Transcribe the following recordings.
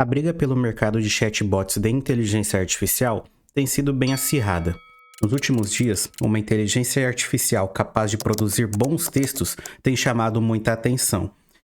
A briga pelo mercado de chatbots de inteligência artificial tem sido bem acirrada. Nos últimos dias, uma inteligência artificial capaz de produzir bons textos tem chamado muita atenção.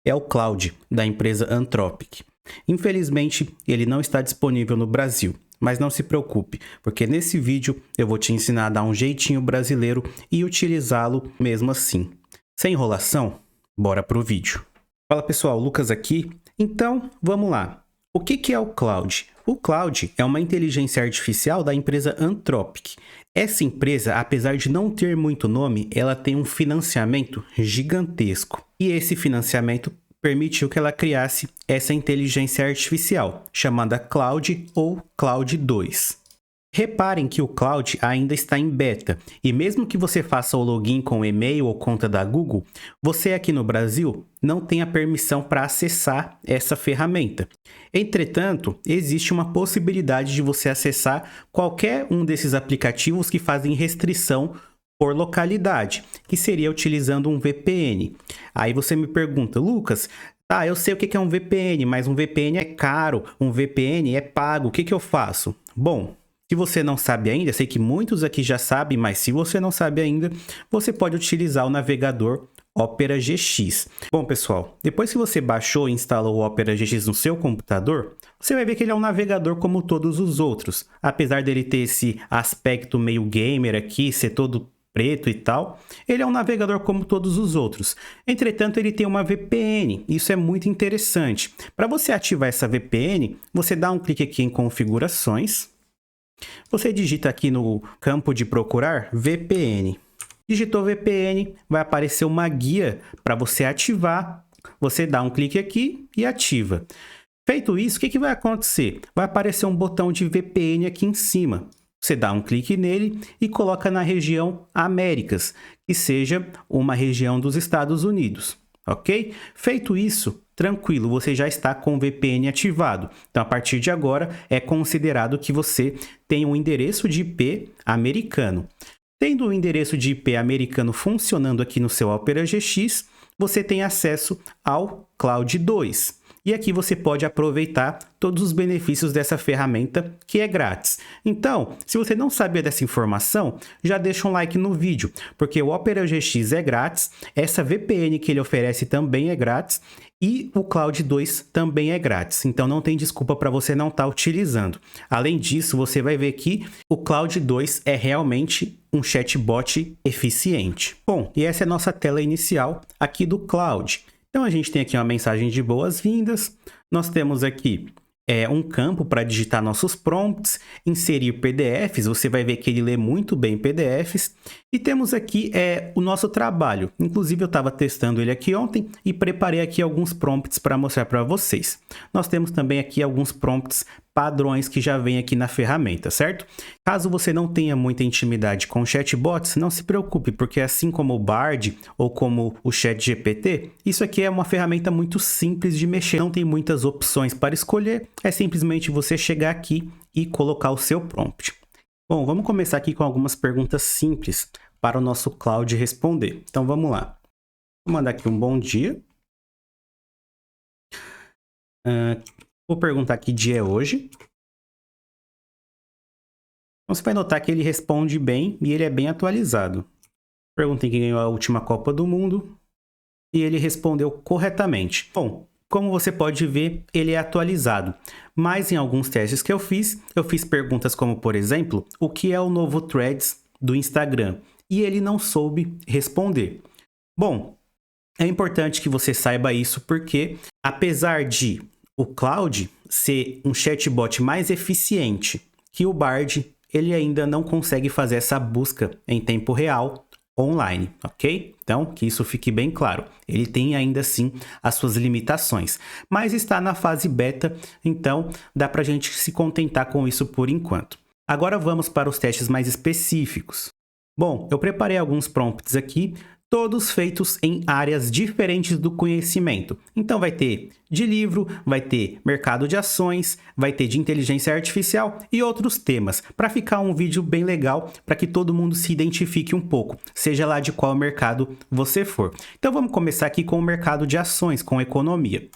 É o Claude, da empresa Anthropic. Infelizmente, ele não está disponível no Brasil, mas não se preocupe, porque nesse vídeo eu vou te ensinar a dar um jeitinho brasileiro e utilizá-lo mesmo assim. Sem enrolação, bora pro vídeo. Fala pessoal, Lucas aqui. Então, vamos lá. O que é o Claude? O Claude é uma inteligência artificial da empresa Anthropic. Essa empresa, apesar de não ter muito nome, ela tem um financiamento gigantesco. E esse financiamento permitiu que ela criasse essa inteligência artificial, chamada Claude ou Claude 2. Reparem que o Claude ainda está em beta, e mesmo que você faça o login com e-mail ou conta da Google, você aqui no Brasil não tem a permissão para acessar essa ferramenta. Entretanto, existe uma possibilidade de você acessar qualquer um desses aplicativos que fazem restrição por localidade, que seria utilizando um VPN. Aí você me pergunta, Lucas, eu sei o que é um VPN, mas um VPN é caro, um VPN é pago, o que eu faço? Bom, se você não sabe ainda, sei que muitos aqui já sabem, mas se você não sabe ainda, você pode utilizar o navegador Opera GX. Bom, pessoal, depois que você baixou e instalou o Opera GX no seu computador, você vai ver que ele é um navegador como todos os outros. Apesar dele ter esse aspecto meio gamer aqui, ser todo preto e tal, ele é um navegador como todos os outros. Entretanto, ele tem uma VPN, isso é muito interessante. Para você ativar essa VPN, você dá um clique aqui em configurações, você digita aqui no campo de procurar VPN. Digitou VPN, vai aparecer uma guia para você ativar. Você dá um clique aqui e ativa. Feito isso, o que vai acontecer? Vai aparecer um botão de VPN aqui em cima. Você dá um clique nele e coloca na região Américas, que seja uma região dos Estados Unidos. Ok? Feito isso, tranquilo, você já está com o VPN ativado. Então, a partir de agora, é considerado que você tem um endereço de IP americano. Tendo o endereço de IP americano funcionando aqui no seu Opera GX, você tem acesso ao Claude 2. E aqui você pode aproveitar todos os benefícios dessa ferramenta que é grátis. Então, se você não sabia dessa informação, já deixa um like no vídeo, porque o Opera GX é grátis, essa VPN que ele oferece também é grátis e o Claude 2 também é grátis. Então não tem desculpa para você não estar utilizando. Além disso, você vai ver que o Claude 2 é realmente um chatbot eficiente. Bom, e essa é a nossa tela inicial aqui do Claude. Então, a gente tem aqui uma mensagem de boas-vindas, nós temos aqui um campo para digitar nossos prompts, inserir PDFs, você vai ver que ele lê muito bem PDFs, e temos aqui o nosso trabalho. Inclusive, eu estava testando ele aqui ontem e preparei aqui alguns prompts para mostrar para vocês. Nós temos também aqui alguns prompts padrões que já vem aqui na ferramenta, certo? Caso você não tenha muita intimidade com chatbots, não se preocupe, porque assim como o Bard ou como o ChatGPT, isso aqui é uma ferramenta muito simples de mexer, não tem muitas opções para escolher, é simplesmente você chegar aqui e colocar o seu prompt. Bom, vamos começar aqui com algumas perguntas simples para o nosso Claude responder. Então vamos lá. Vou mandar aqui um bom dia. Vou perguntar que dia é hoje. Então, você vai notar que ele responde bem e ele é bem atualizado. Perguntei quem ganhou a última Copa do Mundo e ele respondeu corretamente. Bom, como você pode ver, ele é atualizado. Mas em alguns testes que eu fiz perguntas como, por exemplo, o que é o novo Threads do Instagram? E ele não soube responder. Bom, é importante que você saiba isso porque, apesar de o Claude ser um chatbot mais eficiente que o Bard, ele ainda não consegue fazer essa busca em tempo real online, ok? Então, que isso fique bem claro. Ele tem ainda assim as suas limitações, mas está na fase beta, então dá pra gente se contentar com isso por enquanto. Agora vamos para os testes mais específicos. Bom, eu preparei alguns prompts aqui, todos feitos em áreas diferentes do conhecimento. Então vai ter de livro, vai ter mercado de ações, vai ter de inteligência artificial e outros temas, para ficar um vídeo bem legal, para que todo mundo se identifique um pouco, seja lá de qual mercado você for. Então vamos começar aqui com o mercado de ações, com economia.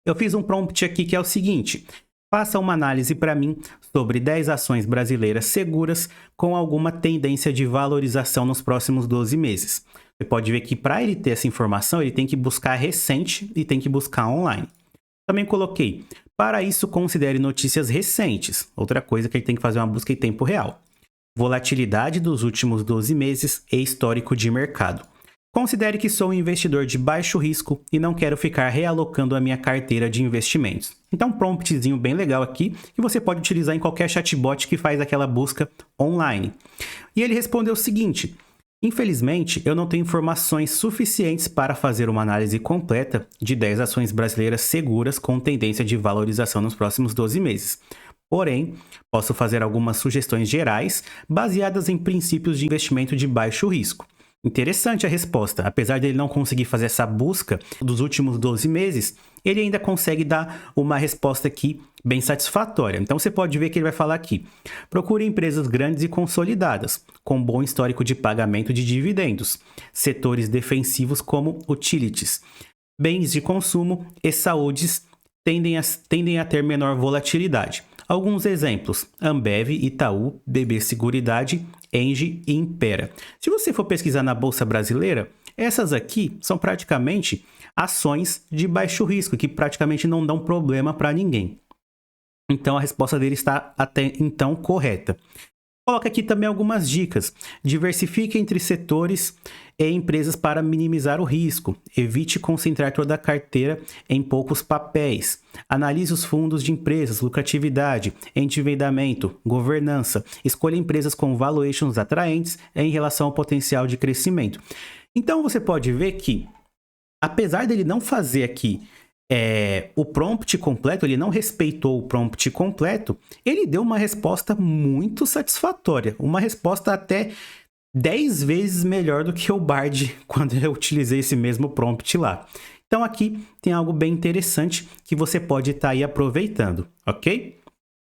Eu fiz um prompt aqui que é o seguinte: faça uma análise para mim sobre 10 ações brasileiras seguras com alguma tendência de valorização nos próximos 12 meses. Você pode ver que para ele ter essa informação, ele tem que buscar recente e tem que buscar online. Também coloquei: para isso, considere notícias recentes. Outra coisa que ele tem que fazer uma busca em tempo real. Volatilidade dos últimos 12 meses e histórico de mercado. Considere que sou um investidor de baixo risco e não quero ficar realocando a minha carteira de investimentos. Então, um promptzinho bem legal aqui que você pode utilizar em qualquer chatbot que faz aquela busca online. E ele respondeu o seguinte: infelizmente, eu não tenho informações suficientes para fazer uma análise completa de 10 ações brasileiras seguras com tendência de valorização nos próximos 12 meses. Porém, posso fazer algumas sugestões gerais baseadas em princípios de investimento de baixo risco. Interessante a resposta. Apesar dele não conseguir fazer essa busca dos últimos 12 meses, ele ainda consegue dar uma resposta aqui bem satisfatória. Então você pode ver que ele vai falar aqui: procure empresas grandes e consolidadas, com bom histórico de pagamento de dividendos, setores defensivos como utilities, bens de consumo e saúdes tendem a ter menor volatilidade. Alguns exemplos: Ambev, Itaú, BB Seguridade, Engie e Impera. Se você for pesquisar na Bolsa Brasileira, essas aqui são praticamente ações de baixo risco, que praticamente não dão problema para ninguém. Então a resposta dele está até então correta. Coloca aqui também algumas dicas. Diversifique entre setores e empresas para minimizar o risco. Evite concentrar toda a carteira em poucos papéis. Analise os fundos de empresas, lucratividade, endividamento, governança. Escolha empresas com valuations atraentes em relação ao potencial de crescimento. Então você pode ver que, apesar dele não fazer aqui o prompt completo, ele não respeitou o prompt completo, ele deu uma resposta muito satisfatória, uma resposta até 10 vezes melhor do que o Bard quando eu utilizei esse mesmo prompt lá. Então aqui tem algo bem interessante que você pode estar aí aproveitando, ok?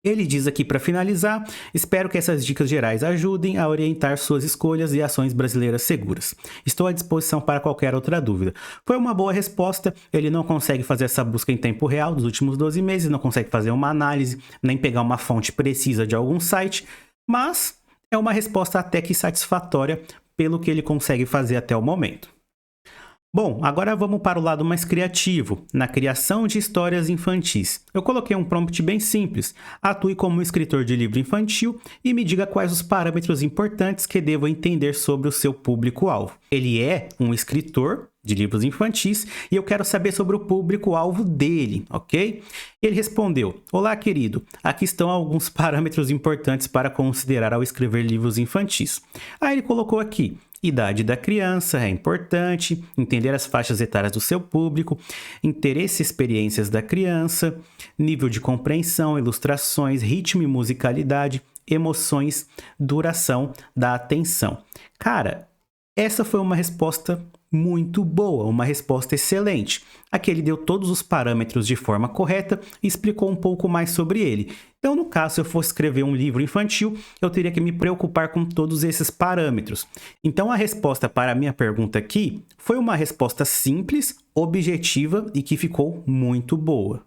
Ele diz aqui para finalizar: espero que essas dicas gerais ajudem a orientar suas escolhas e ações brasileiras seguras. Estou à disposição para qualquer outra dúvida. Foi uma boa resposta. Ele não consegue fazer essa busca em tempo real dos últimos 12 meses, não consegue fazer uma análise, nem pegar uma fonte precisa de algum site, mas é uma resposta até que satisfatória pelo que ele consegue fazer até o momento. Bom, agora vamos para o lado mais criativo, na criação de histórias infantis. Eu coloquei um prompt bem simples: atue como escritor de livro infantil e me diga quais os parâmetros importantes que devo entender sobre o seu público-alvo. Ele é um escritor de livros infantis e eu quero saber sobre o público-alvo dele, ok? Ele respondeu: olá, querido, aqui estão alguns parâmetros importantes para considerar ao escrever livros infantis. Aí ele colocou aqui: idade da criança é importante, entender as faixas etárias do seu público, interesse e experiências da criança, nível de compreensão, ilustrações, ritmo e musicalidade, emoções, duração da atenção. Cara, essa foi uma resposta muito boa, uma resposta excelente. Aqui ele deu todos os parâmetros de forma correta e explicou um pouco mais sobre ele. Então, no caso, se eu fosse escrever um livro infantil, eu teria que me preocupar com todos esses parâmetros. Então, a resposta para a minha pergunta aqui foi uma resposta simples, objetiva e que ficou muito boa.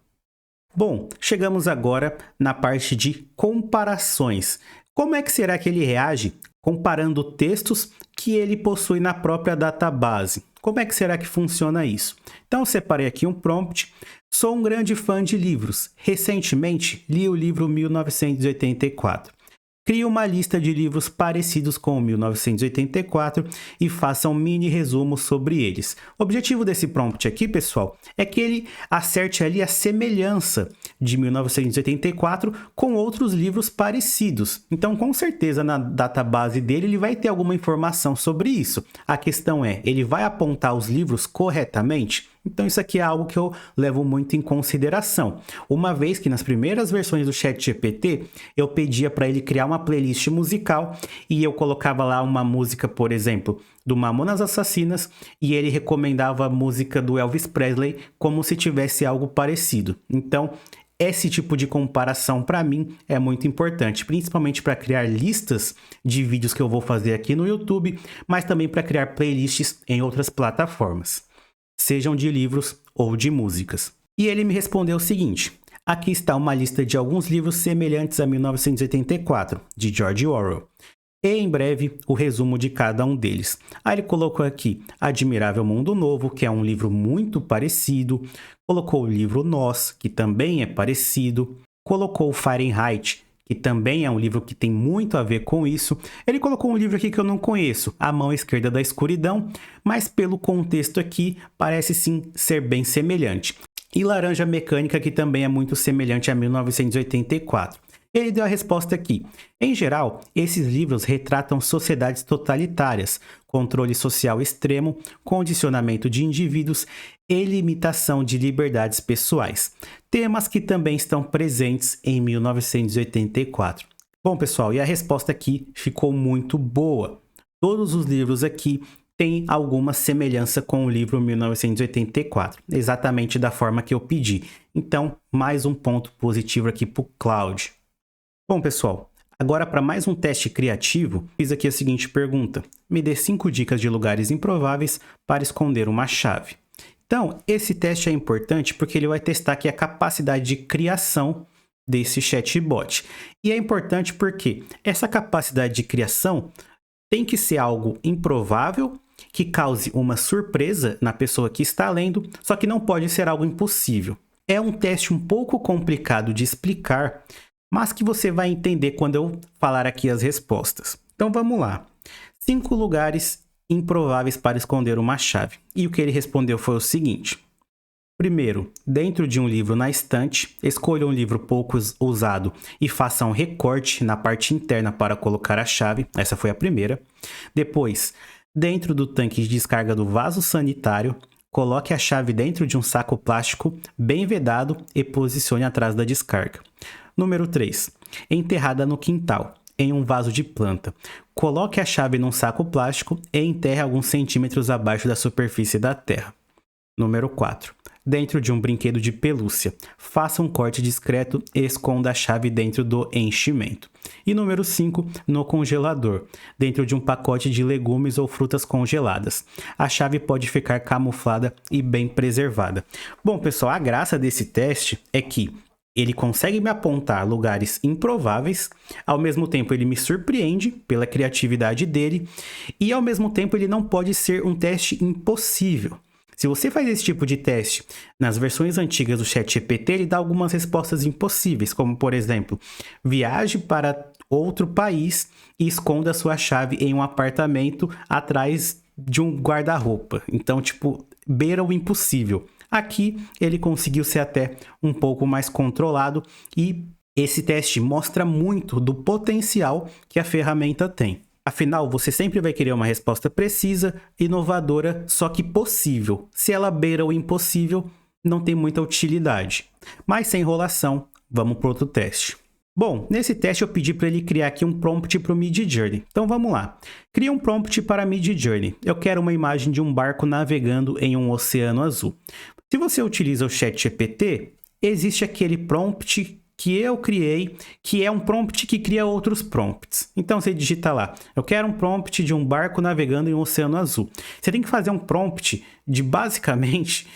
Bom, chegamos agora na parte de comparações. Como é que será que ele reage comparando textos que ele possui na própria database? Como é que será que funciona isso? Então, eu separei aqui um prompt. Sou um grande fã de livros. Recentemente, li o livro 1984. Crie uma lista de livros parecidos com 1984 e faça um mini resumo sobre eles. O objetivo desse prompt aqui, pessoal, é que ele acerte ali a semelhança de 1984 com outros livros parecidos. Então, com certeza, na database dele, ele vai ter alguma informação sobre isso. A questão é, ele vai apontar os livros corretamente? Então isso aqui é algo que eu levo muito em consideração. Uma vez que nas primeiras versões do ChatGPT, eu pedia para ele criar uma playlist musical e eu colocava lá uma música, por exemplo, do Mamonas Assassinas, e ele recomendava a música do Elvis Presley como se tivesse algo parecido. Então, esse tipo de comparação para mim é muito importante, principalmente para criar listas de vídeos que eu vou fazer aqui no YouTube, mas também para criar playlists em outras plataformas, sejam de livros ou de músicas. E ele me respondeu o seguinte: aqui está uma lista de alguns livros semelhantes a 1984, de George Orwell. E em breve, o resumo de cada um deles. Aí ele colocou aqui Admirável Mundo Novo, que é um livro muito parecido. Colocou o livro Nós, que também é parecido. Colocou Fahrenheit, que também é um livro que tem muito a ver com isso. Ele colocou um livro aqui que eu não conheço, A Mão Esquerda da Escuridão, mas pelo contexto aqui, parece sim ser bem semelhante. E Laranja Mecânica, que também é muito semelhante a 1984. Ele deu a resposta aqui. Em geral, esses livros retratam sociedades totalitárias, controle social extremo, condicionamento de indivíduos e limitação de liberdades pessoais. Temas que também estão presentes em 1984. Bom, pessoal, e a resposta aqui ficou muito boa. Todos os livros aqui têm alguma semelhança com o livro 1984, exatamente da forma que eu pedi. Então, mais um ponto positivo aqui para o Cláudio. Bom, pessoal, agora para mais um teste criativo, fiz aqui a seguinte pergunta. Me dê 5 dicas de lugares improváveis para esconder uma chave. Então, esse teste é importante porque ele vai testar aqui a capacidade de criação desse chatbot. E é importante porque essa capacidade de criação tem que ser algo improvável, que cause uma surpresa na pessoa que está lendo, só que não pode ser algo impossível. É um teste um pouco complicado de explicar, mas que você vai entender quando eu falar aqui as respostas. Então vamos lá. 5 lugares improváveis para esconder uma chave. E o que ele respondeu foi o seguinte. Primeiro, dentro de um livro na estante, escolha um livro pouco usado e faça um recorte na parte interna para colocar a chave. Essa foi a primeira. Depois, dentro do tanque de descarga do vaso sanitário, coloque a chave dentro de um saco plástico bem vedado e posicione atrás da descarga. Número 3. Enterrada no quintal, em um vaso de planta. Coloque a chave num saco plástico e enterre alguns centímetros abaixo da superfície da terra. Número 4. Dentro de um brinquedo de pelúcia. Faça um corte discreto e esconda a chave dentro do enchimento. E número 5. No congelador. Dentro de um pacote de legumes ou frutas congeladas. A chave pode ficar camuflada e bem preservada. Bom, pessoal, a graça desse teste é que ele consegue me apontar lugares improváveis, ao mesmo tempo ele me surpreende pela criatividade dele e ao mesmo tempo ele não pode ser um teste impossível. Se você faz esse tipo de teste nas versões antigas do ChatGPT, ele dá algumas respostas impossíveis, como por exemplo, viaje para outro país e esconda sua chave em um apartamento atrás de um guarda-roupa. Então, beira o impossível. Aqui ele conseguiu ser até um pouco mais controlado e esse teste mostra muito do potencial que a ferramenta tem. Afinal, você sempre vai querer uma resposta precisa, inovadora, só que possível. Se ela beira o impossível, não tem muita utilidade. Mas sem enrolação, vamos para outro teste. Bom, nesse teste eu pedi para ele criar aqui um prompt para o Midjourney. Então vamos lá. Cria um prompt para Midjourney. Eu quero uma imagem de um barco navegando em um oceano azul. Se você utiliza o ChatGPT, existe aquele prompt que eu criei, que é um prompt que cria outros prompts. Então você digita lá, eu quero um prompt de um barco navegando em um oceano azul. Você tem que fazer um prompt de basicamente,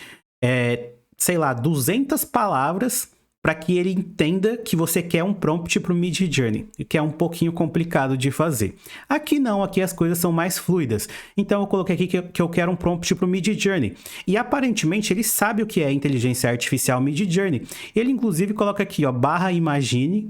200 palavras para que ele entenda que você quer um prompt para o Midjourney, que é um pouquinho complicado de fazer. Aqui não, aqui as coisas são mais fluidas. Então eu coloquei aqui que eu quero um prompt para o Midjourney. E aparentemente ele sabe o que é inteligência artificial Midjourney. Ele inclusive coloca aqui, /imagine,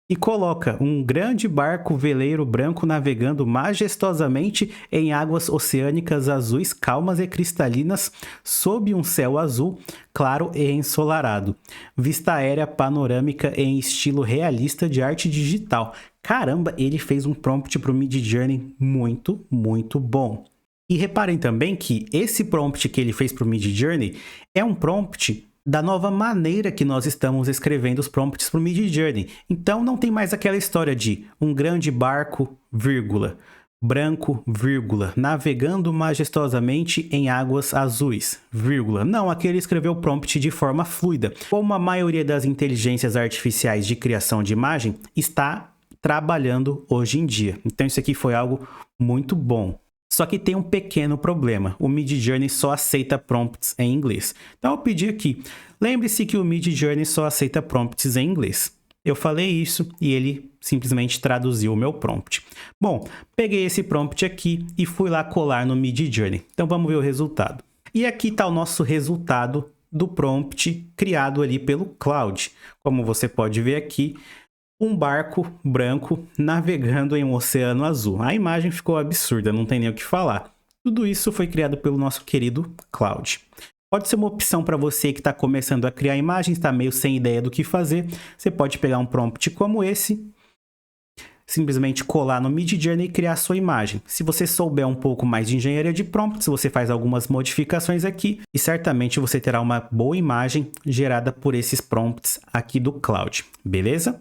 e coloca um grande barco veleiro branco navegando majestosamente em águas oceânicas azuis, calmas e cristalinas, sob um céu azul, claro e ensolarado. Vista aérea panorâmica em estilo realista de arte digital. Caramba, ele fez um prompt para o Midjourney muito, muito bom. E reparem também que esse prompt que ele fez para o Midjourney é um prompt da nova maneira que nós estamos escrevendo os prompts para o Midjourney. Então não tem mais aquela história de um grande barco, vírgula, branco, vírgula, navegando majestosamente em águas azuis, vírgula. Não, aqui ele escreveu o prompt de forma fluida. Como a maioria das inteligências artificiais de criação de imagem está trabalhando hoje em dia. Então isso aqui foi algo muito bom. Só que tem um pequeno problema, o Midjourney só aceita prompts em inglês. Então eu pedi aqui, lembre-se que o Midjourney só aceita prompts em inglês. Eu falei isso e ele simplesmente traduziu o meu prompt. Bom, peguei esse prompt aqui e fui lá colar no Midjourney. Então vamos ver o resultado. E aqui está o nosso resultado do prompt criado ali pelo Claude. Como você pode ver aqui, um barco branco navegando em um oceano azul. A imagem ficou absurda, não tem nem o que falar. Tudo isso foi criado pelo nosso querido Claude. Pode ser uma opção para você que está começando a criar imagens, está meio sem ideia do que fazer. Você pode pegar um prompt como esse, simplesmente colar no Midjourney e criar a sua imagem. Se você souber um pouco mais de engenharia de prompts, você faz algumas modificações aqui e certamente você terá uma boa imagem gerada por esses prompts aqui do Claude, beleza?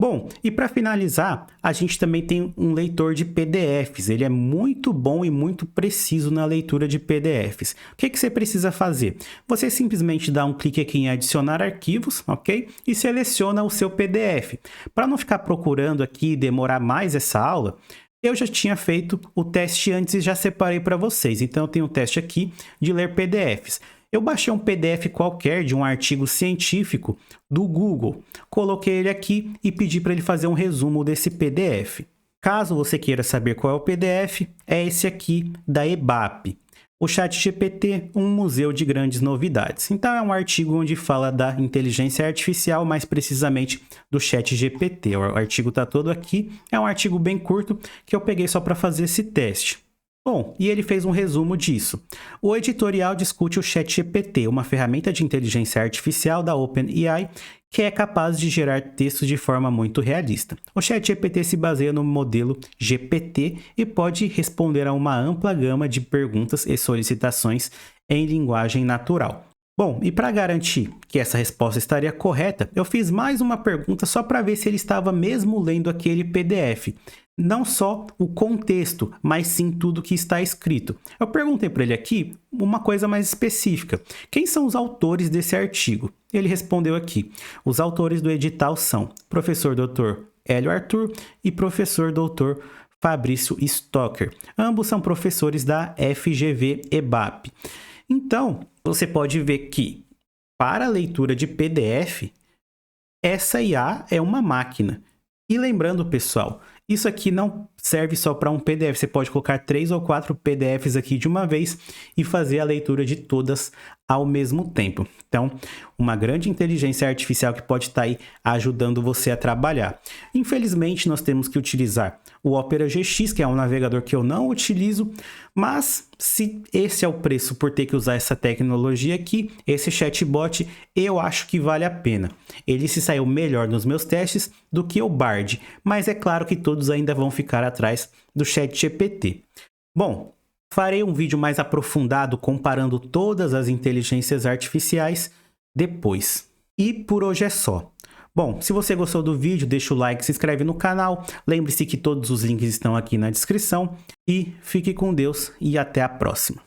Bom, e para finalizar, a gente também tem um leitor de PDFs. Ele é muito bom e muito preciso na leitura de PDFs. O que você precisa fazer? Você simplesmente dá um clique aqui em adicionar arquivos, ok? E seleciona o seu PDF. Para não ficar procurando aqui e demorar mais essa aula, eu já tinha feito o teste antes e já separei para vocês. Então eu tenho um teste aqui de ler PDFs. Eu baixei um PDF qualquer de um artigo científico do Google, coloquei ele aqui e pedi para ele fazer um resumo desse PDF. Caso você queira saber qual é o PDF, é esse aqui da EBAP. O ChatGPT, um museu de grandes novidades. Então é um artigo onde fala da inteligência artificial, mais precisamente do ChatGPT. O artigo está todo aqui, é um artigo bem curto que eu peguei só para fazer esse teste. Bom, e ele fez um resumo disso. O editorial discute o ChatGPT, uma ferramenta de inteligência artificial da OpenAI que é capaz de gerar textos de forma muito realista. O ChatGPT se baseia no modelo GPT e pode responder a uma ampla gama de perguntas e solicitações em linguagem natural. Bom, e para garantir que essa resposta estaria correta, eu fiz mais uma pergunta só para ver se ele estava mesmo lendo aquele PDF. Não só o contexto, mas sim tudo que está escrito. Eu perguntei para ele aqui uma coisa mais específica. Quem são os autores desse artigo? Ele respondeu aqui. Os autores do edital são professor Dr. Hélio Arthur e professor Dr. Fabrício Stocker. Ambos são professores da FGV EBAP. Então, você pode ver que, para a leitura de PDF, essa IA é uma máquina. E lembrando, pessoal, isso aqui não serve só para um PDF. Você pode colocar 3 ou 4 PDFs aqui de uma vez e fazer a leitura de todas ao mesmo tempo. Então, uma grande inteligência artificial que pode estar aí ajudando você a trabalhar. Infelizmente, nós temos que utilizar o Opera GX, que é um navegador que eu não utilizo, mas se esse é o preço por ter que usar essa tecnologia aqui, esse chatbot, eu acho que vale a pena. Ele se saiu melhor nos meus testes do que o Bard, mas é claro que todos ainda vão ficar atrás do ChatGPT. Bom, farei um vídeo mais aprofundado comparando todas as inteligências artificiais depois. E por hoje é só. Bom, se você gostou do vídeo, deixa o like, se inscreve no canal. Lembre-se que todos os links estão aqui na descrição. E fique com Deus e até a próxima.